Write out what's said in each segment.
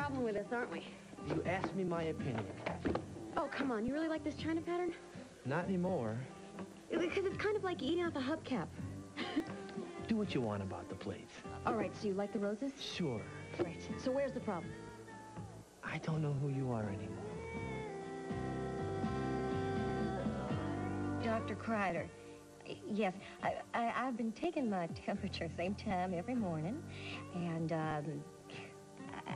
problem with this, aren't we? You asked me my opinion. Oh, come on. You really like this China pattern? Not anymore. Because it's kind of like eating out the hubcap. Do what you want about the plates. All right, so you like the roses? Sure. Great. So where's the problem? I don't know who you are anymore. Dr. Kreider. Yes, I've been taking my temperature same time every morning, and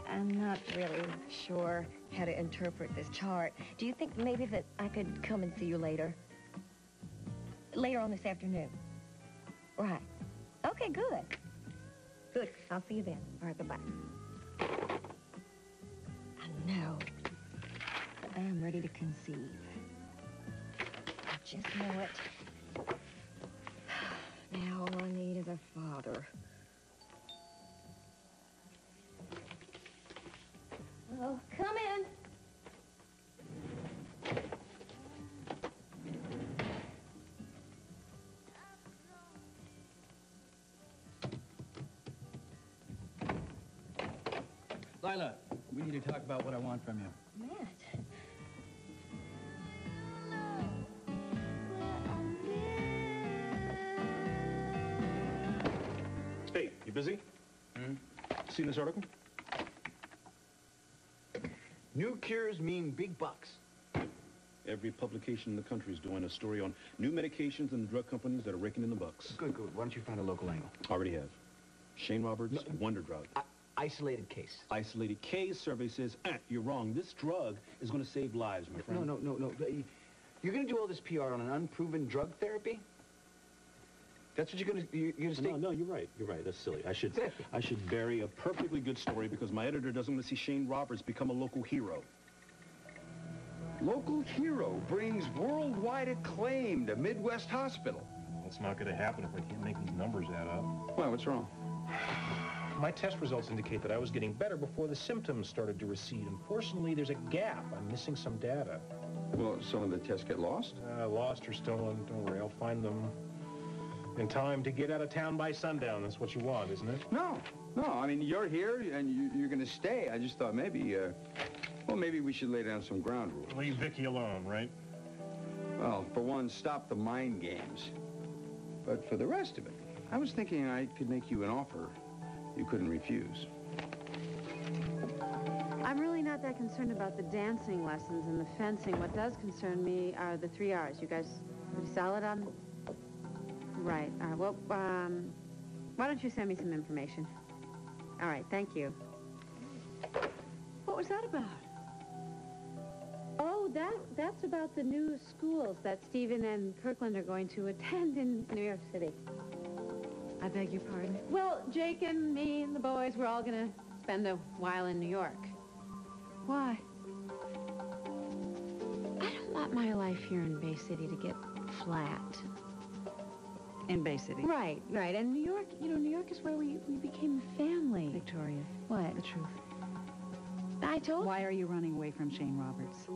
I'm not really sure how to interpret this chart. Do you think maybe that I could come and see you later? Later on this afternoon? Right. Okay, good. Good. I'll see you then. All right, bye-bye. I know. I am ready to conceive. I just know it. Now all I need is a father. Oh, come in. Lila, we need to talk about what I want from you. Matt. Hey, you busy? Seen this article? New cures mean big bucks. Every publication in the country is doing a story on new medications and drug companies that are raking in the bucks. Good, good. Why don't you find a local angle? Already have. Shane Roberts, Wonder Drug. Isolated case. Isolated case. Survey says, you're wrong. This drug is going to save lives, my friend. No. You're going to do all this PR on an unproven drug therapy? That's what you're gonna stay? No, you're right. You're right. That's silly. I should bury a perfectly good story because my editor doesn't want to see Shane Roberts become a local hero. Local hero brings worldwide acclaim to Midwest Hospital. It's not going to happen if we can't make these numbers add up. Why, what's wrong? My test results indicate that I was getting better before the symptoms started to recede. Unfortunately, there's a gap. I'm missing some data. Well, some of the tests get lost? Lost or stolen. Don't worry, I'll find them in time to get out of town by sundown. That's what you want, isn't it? No. I mean, you're here and you're going to stay. I just thought maybe, well, maybe we should lay down some ground rules. Leave Vicky alone, right? Well, for one, stop the mind games. But for the rest of it, I was thinking I could make you an offer you couldn't refuse. I'm really not that concerned about the dancing lessons and the fencing. What does concern me are the 3 R's. You guys pretty solid on? Right. All right. Well, why don't you send me some information? All right. Thank you. What was that about? Oh, that's about the new schools that Stephen and Kirkland are going to attend in New York City. I beg your pardon? Well, Jake and me and the boys, we're all going to spend a while in New York. Why? I don't want my life here in Bay City to get flat. In Bay City? Right. And New York, New York is where we became a family. Victoria. What? The truth. I told you. Why are you running away from Shane Roberts?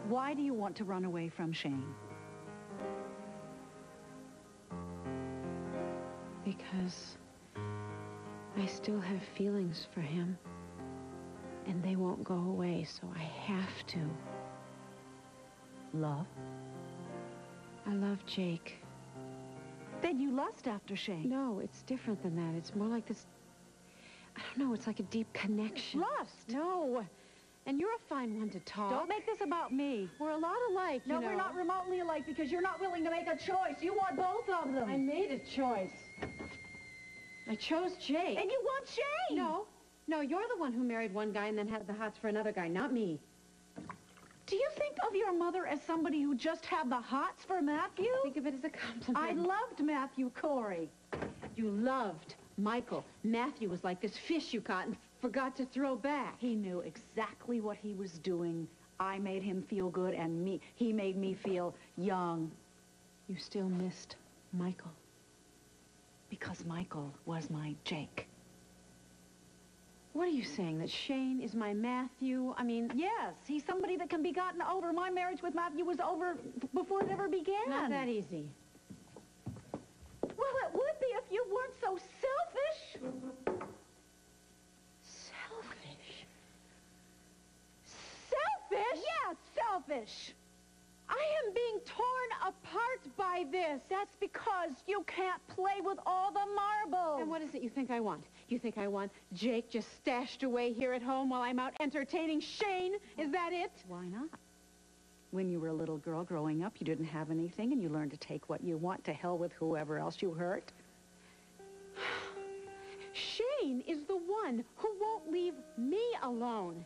Why do you want to run away from Shane? Because I still have feelings for him. And they won't go away, so I have to. Love? I love Jake. Then you lust after Shane. No, it's different than that. It's more like this... I don't know, it's like a deep connection. Lust? No. And you're a fine one to talk. Don't make this about me. We're a lot alike, No, we're not remotely alike because you're not willing to make a choice. You want both of them. I made a choice. I chose Jake. And you want Shane. No, you're the one who married one guy and then had the hots for another guy, not me. Do you think of your mother as somebody who just had the hots for Matthew? Think of it as a compliment. I loved Matthew Corey. You loved Michael, Matthew was like this fish you caught and forgot to throw back. He knew exactly what he was doing. I made him feel good, and he made me feel young. You still missed Michael. Because Michael was my Jake. What are you saying, that Shane is my Matthew? I mean... Yes, he's somebody that can be gotten over. My marriage with Matthew was over before it ever began. Not that easy. Well, it would be if you weren't so selfish. Selfish? Selfish? Yes, selfish. I am being torn apart by this. That's because you can't play with all the marbles. And what is it you think I want? You think I want Jake just stashed away here at home while I'm out entertaining Shane? Is that it? Why not? When you were a little girl growing up, you didn't have anything, and you learned to take what you want, to hell with whoever else you hurt. Shane is the one who won't leave me alone.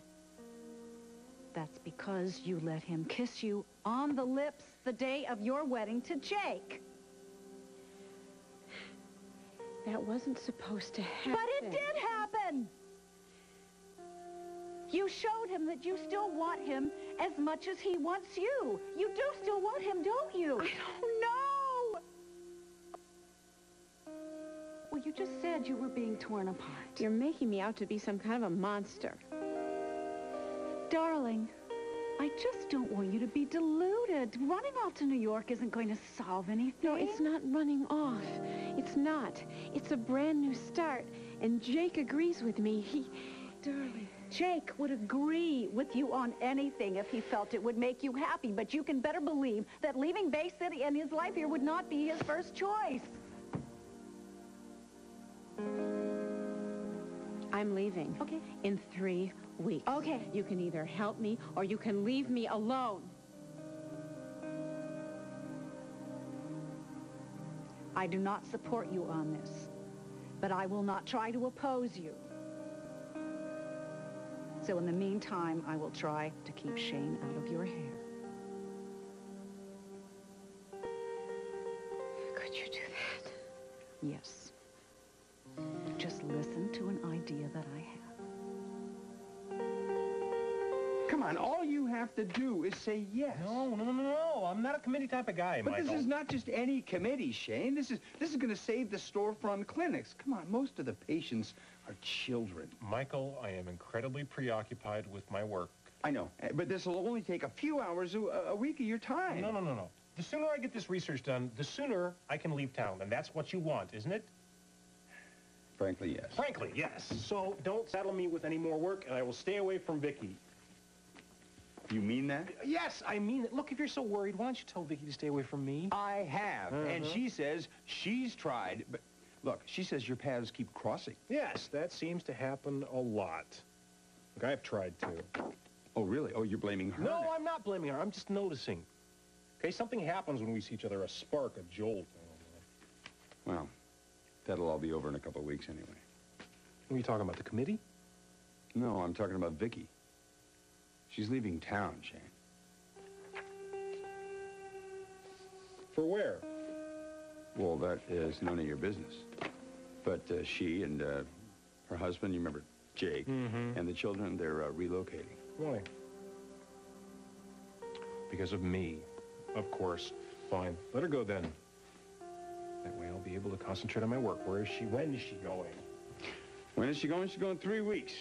That's because you let him kiss you on the lips the day of your wedding to Jake. That wasn't supposed to happen. But it did happen! You showed him that you still want him as much as he wants you. You do still want him, don't you? I don't know! Well, you just said you were being torn apart. You're making me out to be some kind of a monster. Darling, I just don't want you to be deluded. Running off to New York isn't going to solve anything. No, it's not running off. It's not. It's a brand new start. And Jake agrees with me. Darling, Jake would agree with you on anything if he felt it would make you happy, but you can better believe that leaving Bay City and his life here would not be his first choice. I'm leaving. Okay. In 3 weeks. Okay. You can either help me or you can leave me alone. I do not support you on this, but I will not try to oppose you. So in the meantime, I will try to keep Shane out of your hair. Could you do that? Yes. Just listen to an idea that I have. Come on, all you have to do is say yes. No. I'm not a committee type of guy, But Michael. this is not just any committee, Shane. This is going to save the storefront clinics. Come on, most of the patients are children. Michael, I am incredibly preoccupied with my work. I know, but this will only take a few hours a week of your time. No. The sooner I get this research done, the sooner I can leave town. And that's what you want, isn't it? Frankly, yes. Frankly, yes. So don't saddle me with any more work, and I will stay away from Vicky. You mean that? Yes, I mean it. Look, if you're so worried, why don't you tell Vicky to stay away from me? I have, and she says she's tried, but look, she says your paths keep crossing. Yes, that seems to happen a lot. Look, I've tried to. Oh, really? Oh, you're blaming her? No, I'm not blaming her. I'm just noticing. Okay, something happens when we see each other, a spark, a jolt. Well, that'll all be over in a couple of weeks anyway. What are you talking about, the committee? No, I'm talking about Vicky. She's leaving town, Shane. For where? Well, that is none of your business. But she and her husband, you remember Jake, and the children, they're relocating. Why? Because of me, of course. Fine, let her go then. That way I'll be able to concentrate on my work. Where is she? When is she going? When is she going? She's going 3 weeks.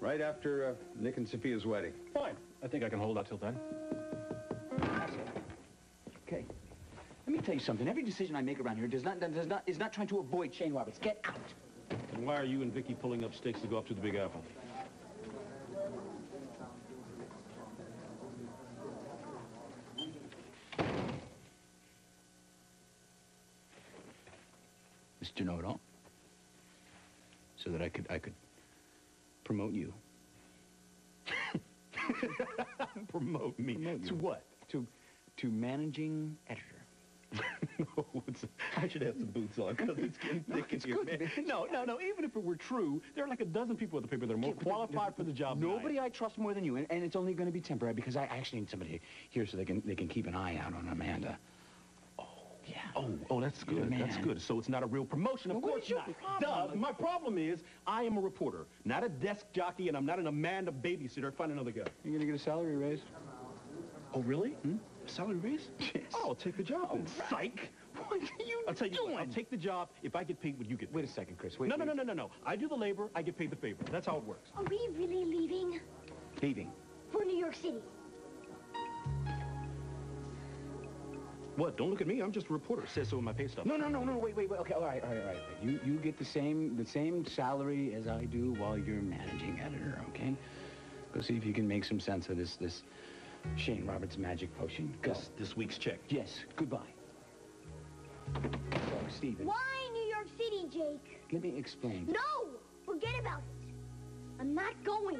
Right after Nick and Sophia's wedding. Fine. I think I can hold out till then. Okay. Let me tell you something. Every decision I make around here is not trying to avoid Shane Roberts. Get out. And why are you and Vicky pulling up stakes to go up to the Big Apple? Mr. Know-it-all. So that I could promote you. Promote me. Promote To you. what? To managing editor. No, I should have some boots on because it's getting thick in here, man. No. Even if it were true, there are like a dozen people at the paper that are more qualified for the job than I am. Nobody I trust more than you, and it's only going to be temporary because I actually need somebody here so they can keep an eye out on Amanda. Yeah. Oh, that's good. Yeah, That's man. good. So it's not a real promotion. Of Well, what course is your not. problem? Duh. My problem is I am a reporter, not a desk jockey, and I'm not an Amanda babysitter. Find another guy. You're going to get a salary raise? Oh, really? A salary raise? Yes. Oh, I'll take the job. Oh, then. psych. What are you I'll tell you doing? what, I'll take the job. If I get paid what you get paid. Wait a second, Chris. Wait. No. I do the labor, I get paid the favor. That's how it works. Are we really leaving Leaving. for New York City? What? Don't look at me. I'm just a reporter. It says so in my pay stub. No. Wait. Okay, all right. You get the same salary as I do while you're managing editor, okay? Go see if you can make some sense of this Shane Roberts magic potion. Go. This week's check. Yes. Goodbye. So, Stephen. Why New York City, Jake? Let me explain. No! Forget about it. I'm not going.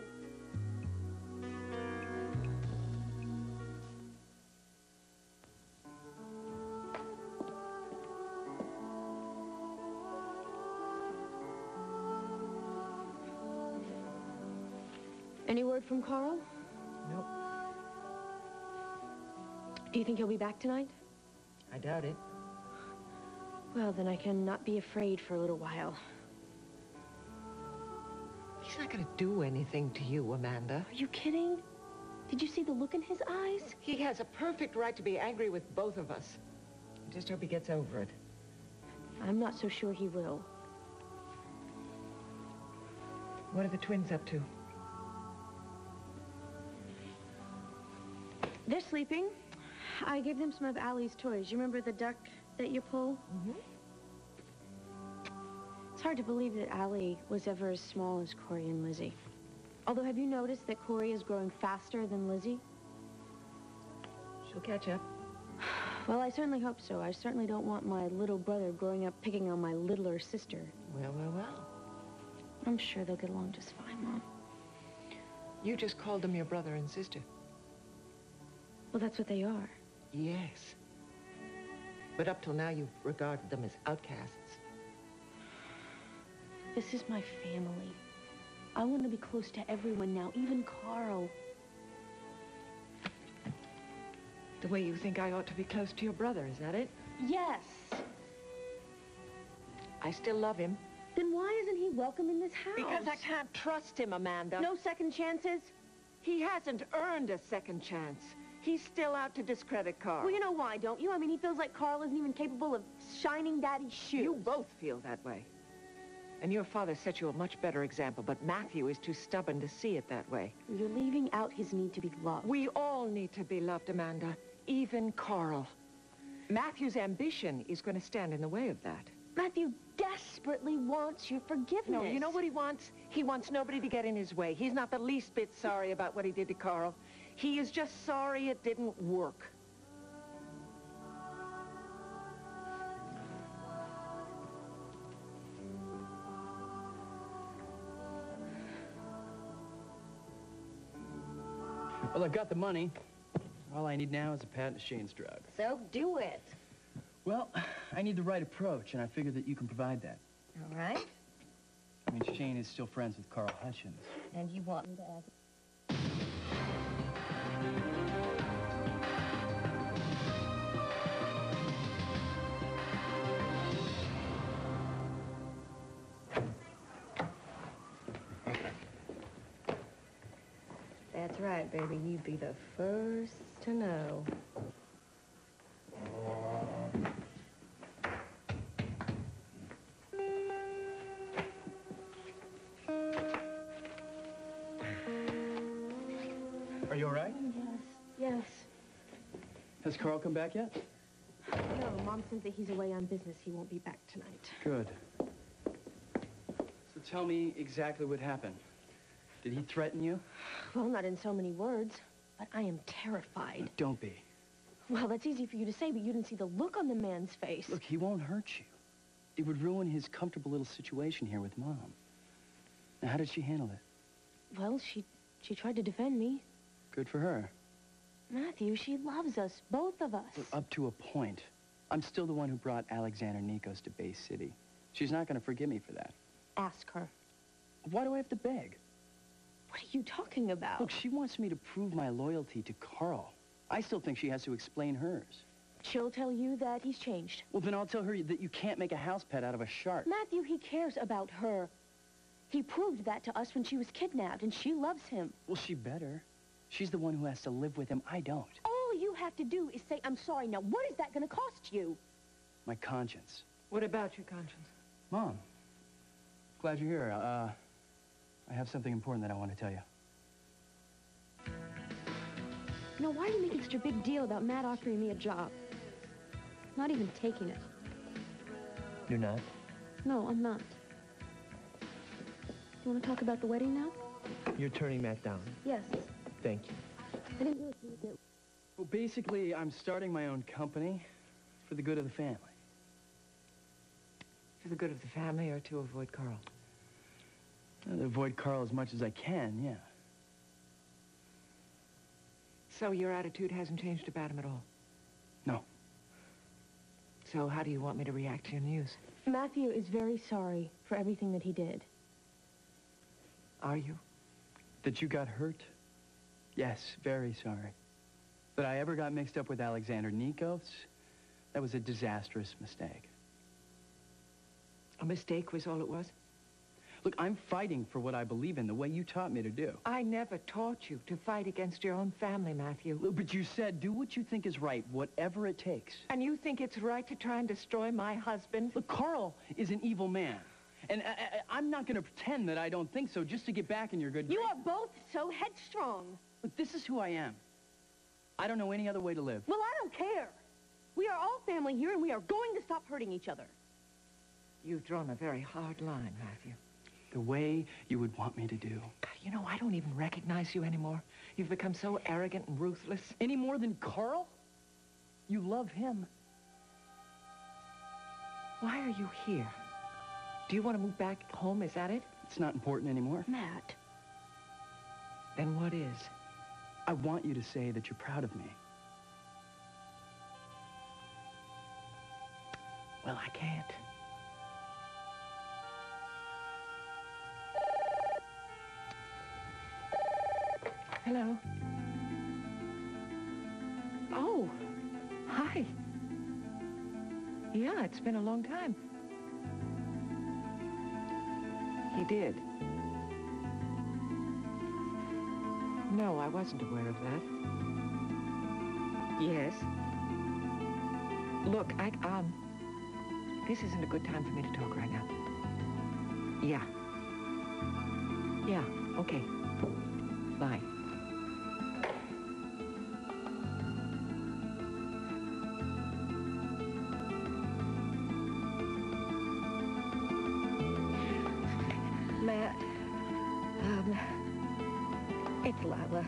Any word from Carl? Nope. Do you think he'll be back tonight? I doubt it. Well, then I can not be afraid for a little while. He's not going to do anything to you, Amanda. Are you kidding? Did you see the look in his eyes? He has a perfect right to be angry with both of us. I just hope he gets over it. I'm not so sure he will. What are the twins up to? They're sleeping. I gave them some of Allie's toys. You remember the duck that you pull? Mm-hmm. It's hard to believe that Allie was ever as small as Corey and Lizzie. Although, have you noticed that Corey is growing faster than Lizzie? She'll catch up. Well, I certainly hope so. I certainly don't want my little brother growing up picking on my littler sister. Well. I'm sure they'll get along just fine, Mom. You just called them your brother and sister. Well, that's what they are. Yes. But up till now, you've regarded them as outcasts. This is my family. I want to be close to everyone now, even Carl. The way you think I ought to be close to your brother, is that it? Yes. I still love him. Then why isn't he welcome in this house? Because I can't trust him, Amanda. No second chances? He hasn't earned a second chance. He's still out to discredit Carl. Well, you know why, don't you? I mean, he feels like Carl isn't even capable of shining Daddy's shoes. You both feel that way. And your father set you a much better example, but Matthew is too stubborn to see it that way. You're leaving out his need to be loved. We all need to be loved, Amanda. Even Carl. Matthew's ambition is going to stand in the way of that. Matthew desperately wants your forgiveness. No, you know what he wants? He wants nobody to get in his way. He's not the least bit sorry about what he did to Carl. He is just sorry it didn't work. Well, I've got the money. All I need now is a patent of Shane's drug. So do it. Well, I need the right approach, and I figure that you can provide that. All right. I mean, Shane is still friends with Carl Hutchins. And you want me to ask? That's right, baby. You'd be the first to know. Are you all right? Yes. Has Carl come back yet? No, Mom says that he's away on business. He won't be back tonight. Good. So tell me exactly what happened. Did he threaten you? Well, not in so many words, but I am terrified. Don't be. Well, that's easy for you to say, but you didn't see the look on the man's face. Look, he won't hurt you. It would ruin his comfortable little situation here with Mom. Now, how did she handle it? Well, she tried to defend me. Good for her. Matthew, she loves us, both of us. Look, up to a point. I'm still the one who brought Alexander Nikos to Bay City. She's not going to forgive me for that. Ask her. Why do I have to beg? What are you talking about? Look, she wants me to prove my loyalty to Carl. I still think she has to explain hers. She'll tell you that he's changed. Well, then I'll tell her that you can't make a house pet out of a shark. Matthew, he cares about her. He proved that to us when she was kidnapped, and she loves him. Well, she better. She's the one who has to live with him. I don't. All you have to do is say, I'm sorry. Now, what is that going to cost you? My conscience. What about your conscience? Mom, glad you're here. I have something important that I want to tell you. Now, why are you making such a big deal about Matt offering me a job? Not even taking it. You're not? No, I'm not. You want to talk about the wedding now? You're turning Matt down. Yes. Thank you. I didn't really think it. Well, basically, I'm starting my own company for the good of the family. For the good of the family or to avoid Carl? To avoid Carl as much as I can, yeah. So your attitude hasn't changed about him at all? No. So how do you want me to react to your news? Matthew is very sorry for everything that he did. Are you? That you got hurt? Yes, very sorry. That I ever got mixed up with Alexander Nikos? That was a disastrous mistake. A mistake was all it was? Look, I'm fighting for what I believe in, the way you taught me to do. I never taught you to fight against your own family, Matthew. Look, but you said, do what you think is right, whatever it takes. And you think it's right to try and destroy my husband? Look, Carl is an evil man. And I'm not going to pretend that I don't think so just to get back in your good You graces. are both so headstrong. Look, this is who I am. I don't know any other way to live. Well, I don't care. We are all family here, and we are going to stop hurting each other. You've drawn a very hard line, Matthew. The way you would want me to do. You know, I don't even recognize you anymore. You've become so arrogant and ruthless. Any more than Carl? You love him. Why are you here? Do you want to move back home? Is that it? It's not important anymore. Matt. Then what is? I want you to say that you're proud of me. Well, I can't. Hello? Oh, hi. Yeah, it's been a long time. He did. No, I wasn't aware of that. Yes. Look, this isn't a good time for me to talk right now. Yeah. Yeah, okay. Bye. Matt, it's Lila.